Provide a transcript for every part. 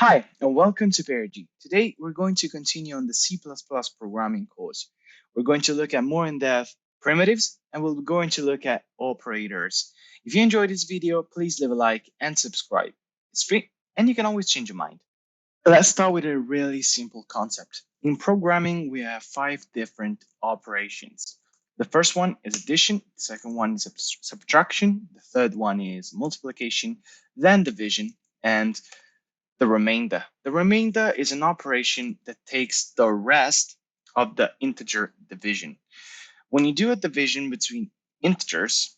Hi, and welcome to Periergy. Today, we're going to continue on the C++ programming course. We're going to look at more in-depth primitives, and we're going to look at operators. If you enjoyed this video, please leave a like and subscribe. It's free, and you can always change your mind. Let's start with a really simple concept. In programming, we have 5 different operations. The first one is addition, the second one is subtraction, the third one is multiplication, then division, and the remainder. The remainder is an operation that takes the rest of the integer division. When you do a division between integers,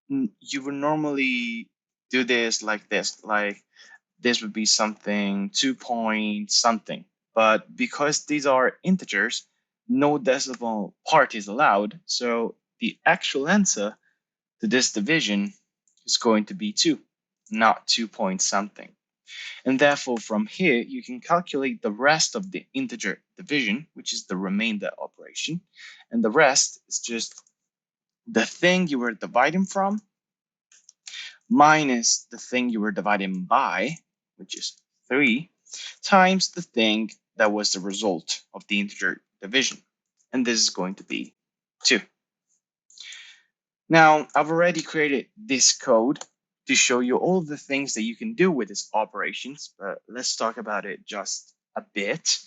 you would normally do this, like this would be something 2 point something. But because these are integers, no decimal part is allowed. So the actual answer to this division is going to be 2, not 2 point something. And therefore, from here, you can calculate the rest of the integer division, which is the remainder operation. And the rest is just the thing you were dividing from minus the thing you were dividing by, which is 3, times the thing that was the result of the integer division. And this is going to be 2. Now, I've already created this code to show you all of the things that you can do with these operations, but let's talk about it just a bit.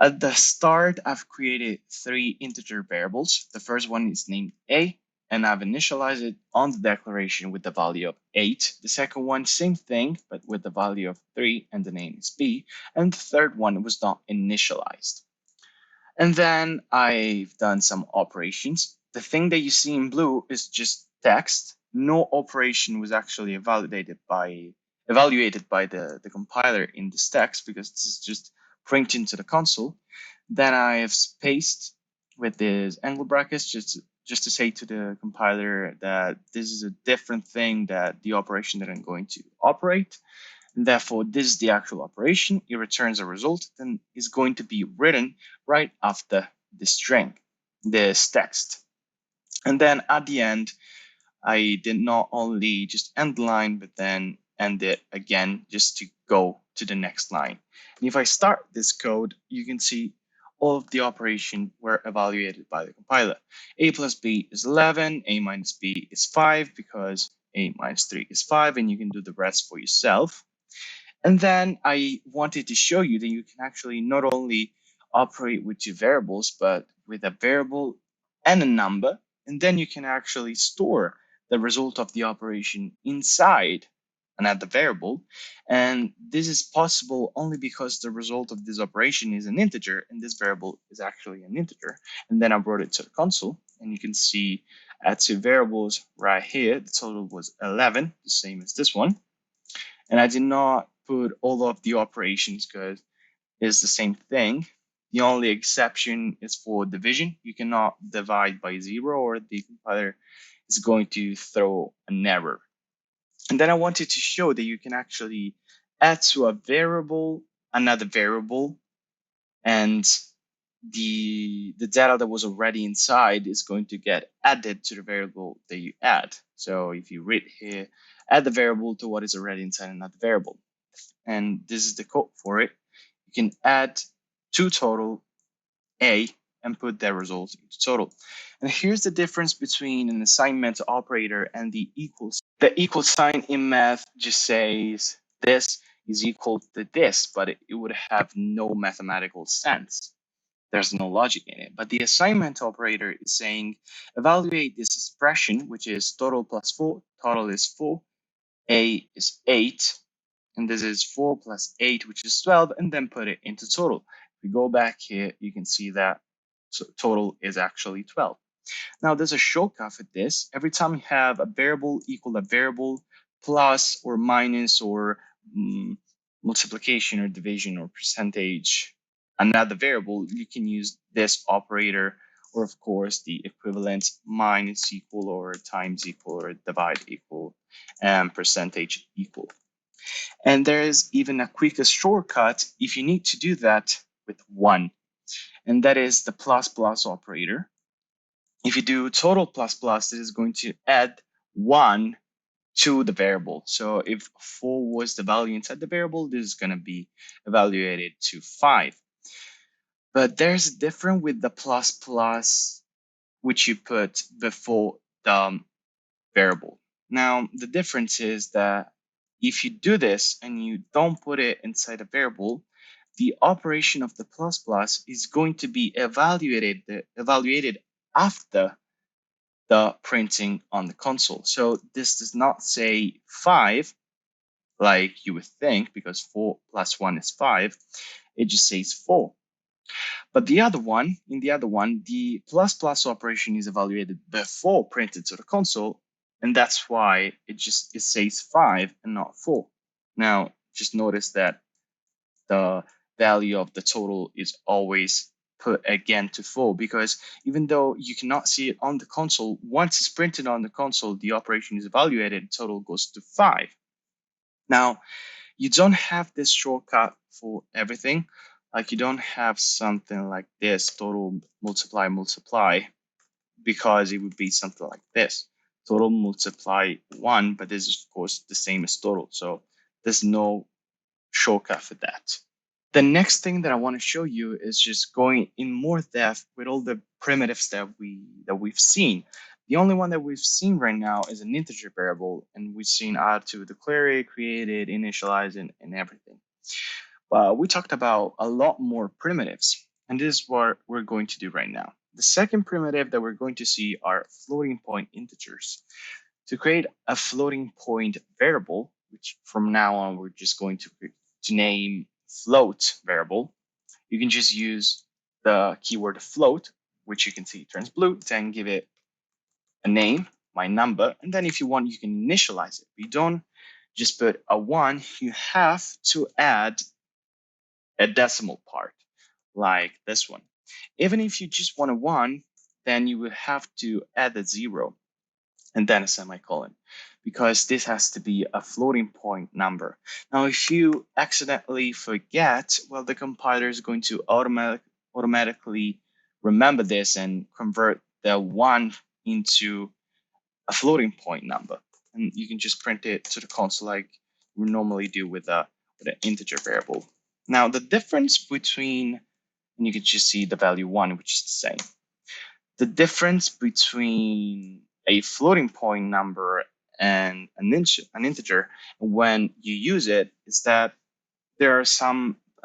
At the start, I've created 3 integer variables. The first one is named A, and I've initialized it on the declaration with the value of 8. The second one, same thing, but with the value of 3, and the name is B. And the third one was not initialized. And then I've done some operations. The thing that you see in blue is just text. No operation was actually evaluated by the compiler in this text because this is just printed into the console. Then I have spaced with these angle brackets just to say to the compiler that this is a different thing that the operation that I'm going to operate. And therefore, this is the actual operation. It returns a result and is going to be written right after the string, this text. And then at the end, I did not only just end the line, but then end it again just to go to the next line. And if I start this code, you can see all of the operations were evaluated by the compiler. A plus B is 11, A minus B is 5 because A minus 3 is 5, and you can do the rest for yourself. And then I wanted to show you that you can actually not only operate with 2 variables, but with a variable and a number. And then you can actually store the result of the operation inside another variable. And this is possible only because the result of this operation is an integer, and this variable is actually an integer. And then I brought it to the console, and you can see at 2 variables right here, the total was 11, the same as this one. And I did not put all of the operations because it's the same thing. The only exception is for division. You cannot divide by 0 or the compiler is going to throw an error. And then I wanted to show that you can actually add to a variable another variable, and the data that was already inside is going to get added to the variable that you add. So if you read here, add the variable to what is already inside another variable. And this is the code for it. You can add to total A and put that result into total. And here's the difference between an assignment operator and the equals. The equal sign in math just says this is equal to this, but it would have no mathematical sense. There's no logic in it. But the assignment operator is saying, evaluate this expression, which is total plus 4, total is 4, A is 8, and this is 4 plus 8, which is 12, and then put it into total. If we go back here, you can see that total is actually 12. Now, there's a shortcut for this. Every time you have a variable equal a variable plus or minus or multiplication or division or percentage, another variable, you can use this operator, or of course the equivalent minus equal or times equal or divide equal and percentage equal. And there is even a quicker shortcut if you need to do that with 1, and that is the plus plus operator. If you do total plus plus, it is going to add 1 to the variable. So if 4 was the value inside the variable, this is going to be evaluated to 5. But there's a difference with the plus plus, which you put before the variable. Now, the difference is that if you do this and you don't put it inside a variable, the operation of the plus plus is going to be evaluated after the printing on the console. So this does not say 5 like you would think, because 4 plus 1 is 5. It just says 4. But in the other one, the plus plus operation is evaluated before printed to the console, and that's why it says 5 and not 4. Now, just notice that the value of the total is always put again to 4, because even though you cannot see it on the console, once it's printed on the console, the operation is evaluated, total goes to 5. Now, you don't have this shortcut for everything. Like, you don't have something like this, total multiply multiply, because it would be something like this, total multiply 1, but this is of course the same as total, so there's no shortcut for that. The next thing that I want to show you is just going in more depth with all the primitives that we've seen. The only one that we've seen right now is an integer variable, and we've seen how to declare it, create it, initialize it, and everything. But we talked about a lot more primitives, and this is what we're going to do right now. The second primitive that we're going to see are floating point integers. To create a floating point variable, which from now on we're just going to name float variable, you can just use the keyword float, which you can see turns blue, then give it a name, my number, and then if you want, you can initialize it. You don't just put a 1, you have to add a decimal part, like this one. Even if you just want a 1, then you would have to add a 0 and then a semicolon, because this has to be a floating point number. Now, if you accidentally forget, well, the compiler is going to automatically remember this and convert the 1 into a floating point number. And you can just print it to the console like we normally do with an integer variable. Now, the difference between, and you can just see the value 1, which is the same. The difference between a floating point number and an integer when you use it is that there are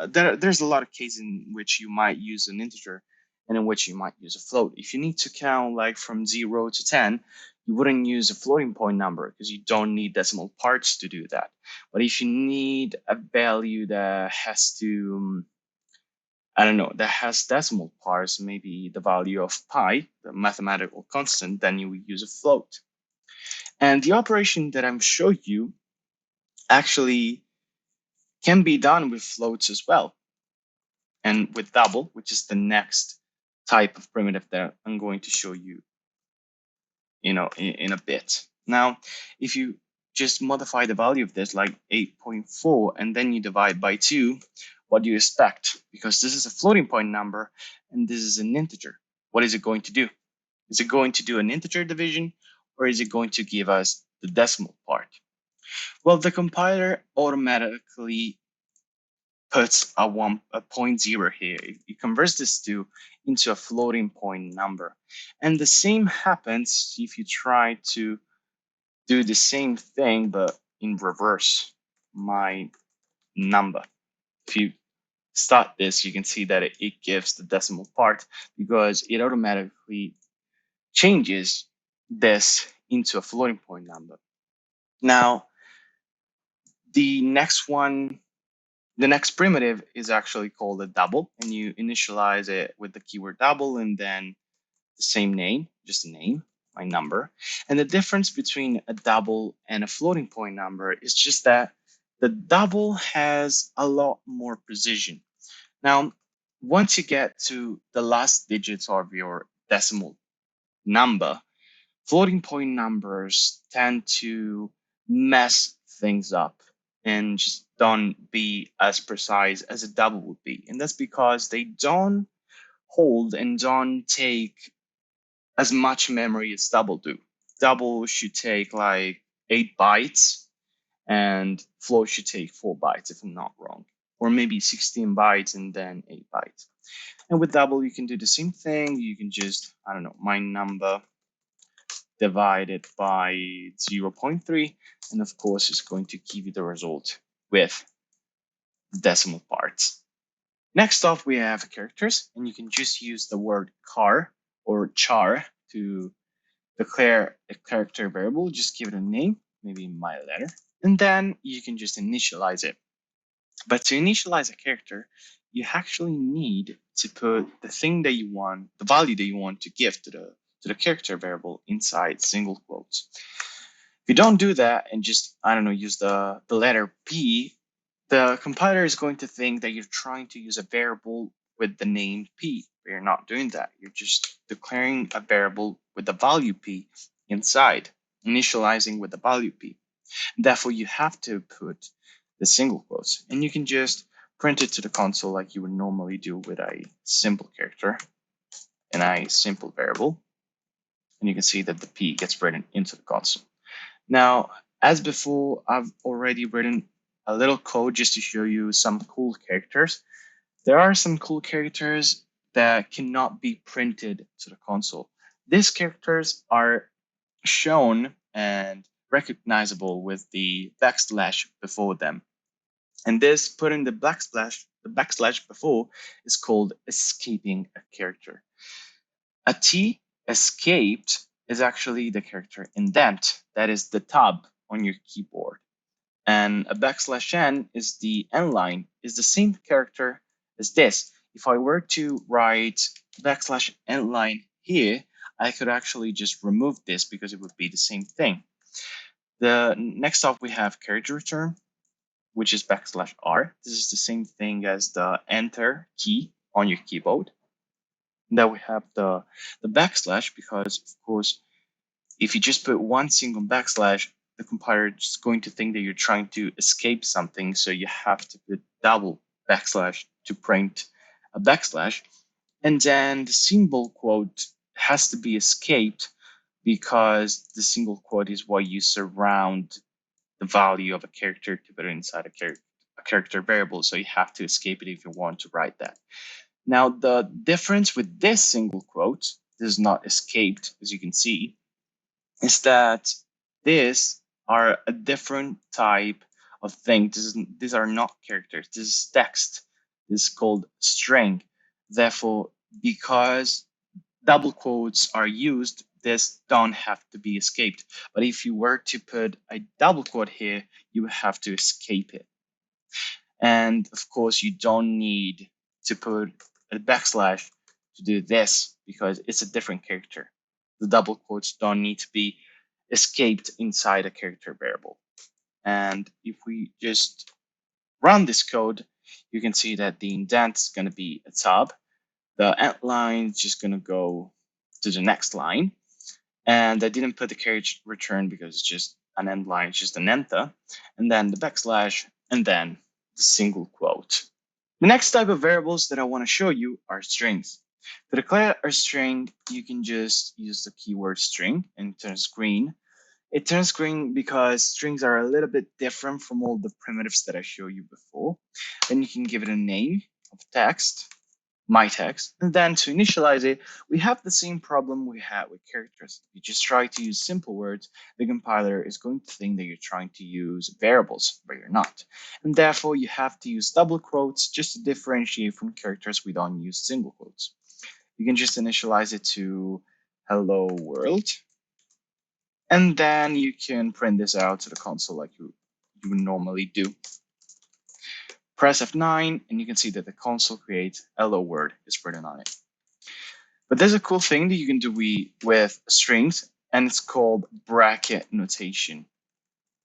there's a lot of cases in which you might use an integer and in which you might use a float. If you need to count like from 0 to 10, you wouldn't use a floating point number because you don't need decimal parts to do that. But if you need a value that has to, I don't know, that has decimal parts, maybe the value of pi, the mathematical constant, then you would use a float. And the operation that I'm showing you actually can be done with floats as well, and with double, which is the next type of primitive that I'm going to show you, in a bit. Now, if you just modify the value of this, like 8.4, and then you divide by 2, what do you expect? Because this is a floating point number and this is an integer. What is it going to do? Is it going to do an integer division, or is it going to give us the decimal part? Well, the compiler automatically puts a 0 here. It converts this into a floating point number. And the same happens if you try to do the same thing, but in reverse, my number. If you start this, you can see that it gives the decimal part because it automatically changes this into a floating point number. Now, the next one, the next primitive is actually called a double, and you initialize it with the keyword double and then the same name, just a name, my number. And the difference between a double and a floating point number is just that the double has a lot more precision. Now, once you get to the last digits of your decimal number, floating point numbers tend to mess things up and just don't be as precise as a double would be. And that's because they don't hold and don't take as much memory as double do. Double should take like 8 bytes, and float should take 4 bytes if I'm not wrong, or maybe 16 bytes and then 8 bytes. And with double, you can do the same thing. You can just, I don't know, my number divided by 0.3, and of course, it's going to give you the result with decimal parts. Next off, we have characters, and you can just use the word car or char to declare a character variable. Just give it a name, maybe my letter, and then you can just initialize it. But to initialize a character, you actually need to put the thing that you want, the value that you want to give to the character variable inside single quotes. If you don't do that and just, I don't know, use the letter P, the compiler is going to think that you're trying to use a variable with the name P, but you're not doing that. You're just declaring a variable with the value P inside, initializing with the value P. Therefore, you have to put the single quotes, and you can just print it to the console like you would normally do with a simple character and a simple variable. And you can see that the P gets written into the console. Now, as before, I've already written a little code just to show you some cool characters. There are some cool characters that cannot be printed to the console. These characters are shown and recognizable with the backslash before them. And this putting the backslash before is called escaping a character. A T escaped is actually the character indent, that is the tab on your keyboard. And a backslash n is the end line, is the same character as this. If I were to write backslash n line here, I could actually just remove this because it would be the same thing. The next up we have character return, which is backslash r. This is the same thing as the enter key on your keyboard. Then we have the backslash because, of course, if you just put one single backslash, the compiler is going to think that you're trying to escape something. So you have to put double backslash to print a backslash. And then the single quote has to be escaped because the single quote is what you surround the value of a character to put it inside a character variable. So you have to escape it if you want to write that. Now, the difference with this single quote, this is not escaped, as you can see, is that these are a different type of thing. These are not characters. This is text. This is called string. Therefore, because double quotes are used, this don't have to be escaped. But if you were to put a double quote here, you would have to escape it. And of course, you don't need to put a backslash to do this because it's a different character. The double quotes don't need to be escaped inside a character variable. And if we just run this code, you can see that the indent is going to be a tab. The end line is just going to go to the next line. And I didn't put the carriage return because it's just an end line, it's just an enter. And then the backslash, and then the single quote. The next type of variables that I want to show you are strings. To declare a string, you can just use the keyword string and it turns green. It turns green because strings are a little bit different from all the primitives that I showed you before. Then you can give it a name of text, my text, and then to initialize it, we have the same problem we had with characters. You just try to use simple words, the compiler is going to think that you're trying to use variables, but you're not. And therefore, you have to use double quotes just to differentiate from characters we don't use single quotes. You can just initialize it to hello world, and then you can print this out to the console like you would normally do. Press F9, and you can see that the console creates hello world is written on it. But there's a cool thing that you can do with strings, and it's called bracket notation.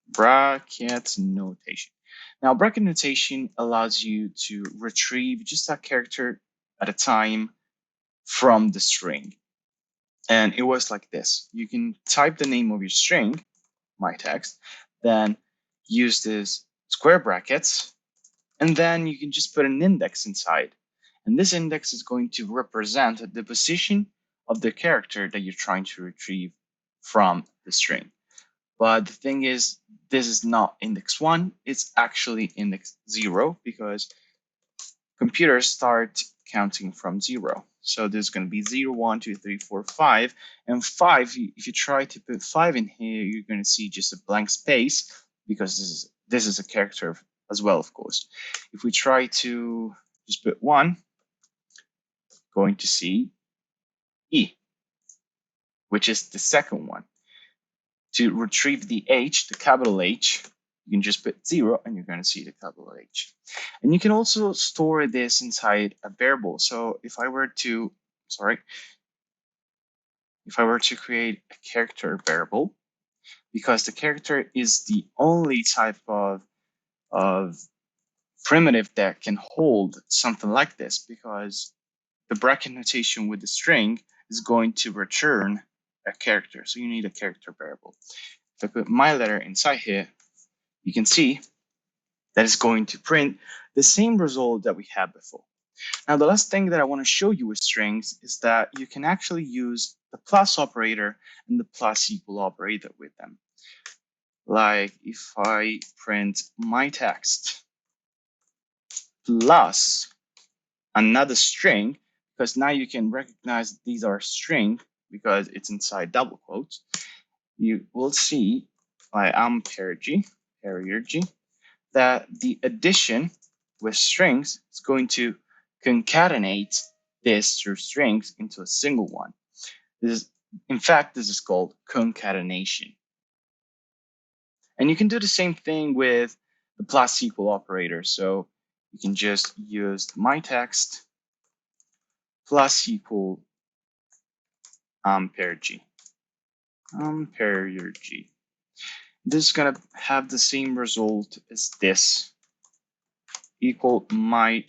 Bracket notation. Now, bracket notation allows you to retrieve just a character at a time from the string. And it works like this. You can type the name of your string, my text, then use this square brackets, and then you can just put an index inside. And this index is going to represent the position of the character that you're trying to retrieve from the string. But the thing is, this is not index 1, it's actually index 0 because computers start counting from 0. So there's going to be 0, 1, 2, 3, 4, 5. And 5, if you try to put 5 in here, you're going to see just a blank space because this is a character as well, of course. If we try to just put 1, going to see E, which is the second one. To retrieve the H, the capital H, you can just put 0 and you're going to see the capital H. And you can also store this inside a variable. So if I were to create a character variable, because the character is the only type of primitive that can hold something like this, because the bracket notation with the string is going to return a character. So you need a character variable. If I put my letter inside here, you can see that is going to print the same result that we had before. Now, the last thing that I want to show you with strings is that you can actually use the plus operator and the plus equal operator with them. Like if I print my text plus another string, because now you can recognize these are string because it's inside double quotes, you will see by Periergy, that the addition with strings is going to concatenate these two strings into a single one. In fact, this is called concatenation. And you can do the same thing with the plus equal operator. So you can just use my text plus equal Periergy. This is going to have the same result as this, equal my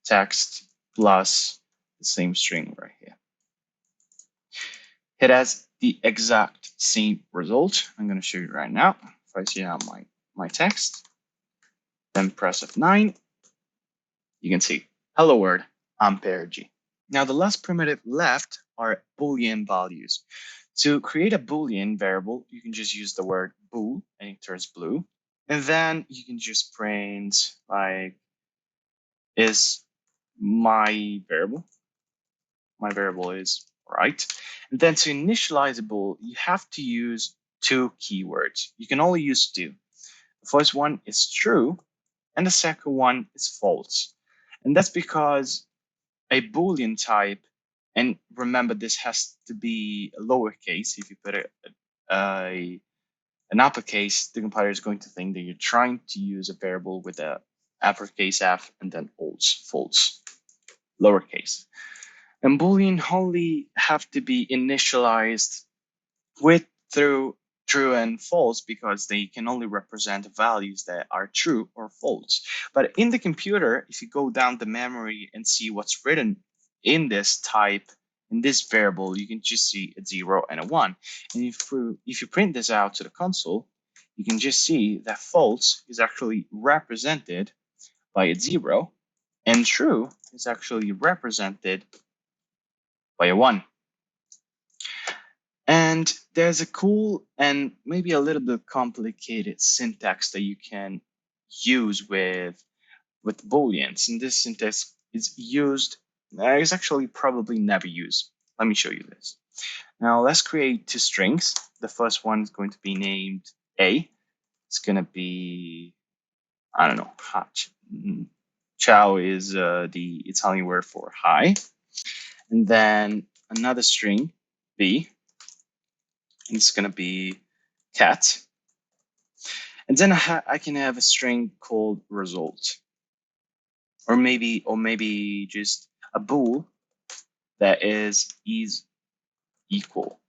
text plus the same string right here. It has the exact same result. I'm going to show you right now. If I see now my text, then press F9, you can see hello world, Periergy. Now the last primitive left are Boolean values. To create a Boolean variable, you can just use the word bool and it turns blue. And then you can just print like is my variable. My variable is right. And then to initialize a bool, you have to use two keywords. You can only use two. The first one is true, and the second one is false. And that's because a Boolean type, and remember this has to be a lowercase. If you put an uppercase, the compiler is going to think that you're trying to use a variable with a uppercase F and then false, lowercase. And Boolean only have to be initialized with through true and false because they can only represent values that are true or false. But in the computer, if you go down the memory and see what's written in this type, in this variable, you can just see a 0 and a 1. And if you print this out to the console, you can just see that false is actually represented by a 0 and true is actually represented by a 1. And there's a cool and maybe a little bit complicated syntax that you can use with Booleans. And this syntax is is actually probably never used. Let me show you this. Now let's create two strings. The first one is going to be named A. It's going to be, I don't know, hot. Ciao is the Italian word for hi. And then another string, B. And it's going to be cat. And then I can have a string called result. Or maybe just a bool that is equal.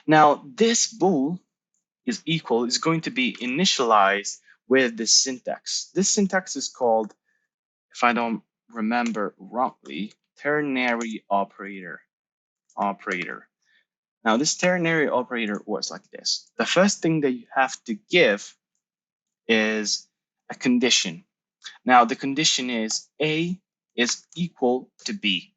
Now this bool is equal is going to be initialized with this syntax. This syntax is called, if I don't remember wrongly, ternary operator. Now this ternary operator works like this. The first thing that you have to give is a condition. Now the condition is A is equal to B.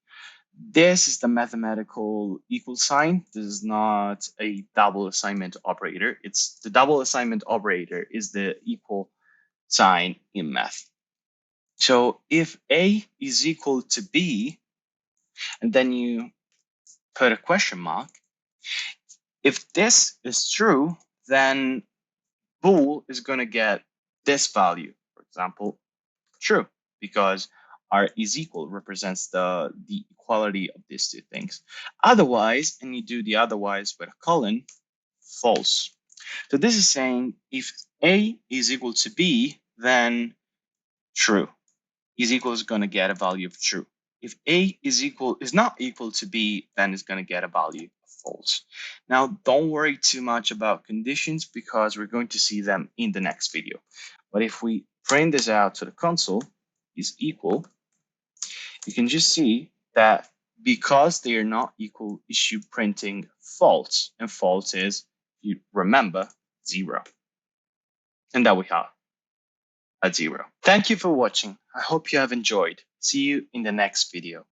This is the mathematical equal sign. This is not a double assignment operator. It's the double assignment operator is the equal sign in math. So if A is equal to B, and then you put a question mark, if this is true, then bool is going to get this value, for example, true, because R is equal represents the equality of these two things. Otherwise, and you do the otherwise with a colon, false. So this is saying if A is equal to B, then true. Is going to get a value of true. If A is not equal to B, then it's going to get a value of false. Now, don't worry too much about conditions because we're going to see them in the next video. But if we print this out to the console, is equal, you can just see that because they are not equal, issue printing false. And false is, you remember, 0. And that we have a 0. Thank you for watching. I hope you have enjoyed. See you in the next video.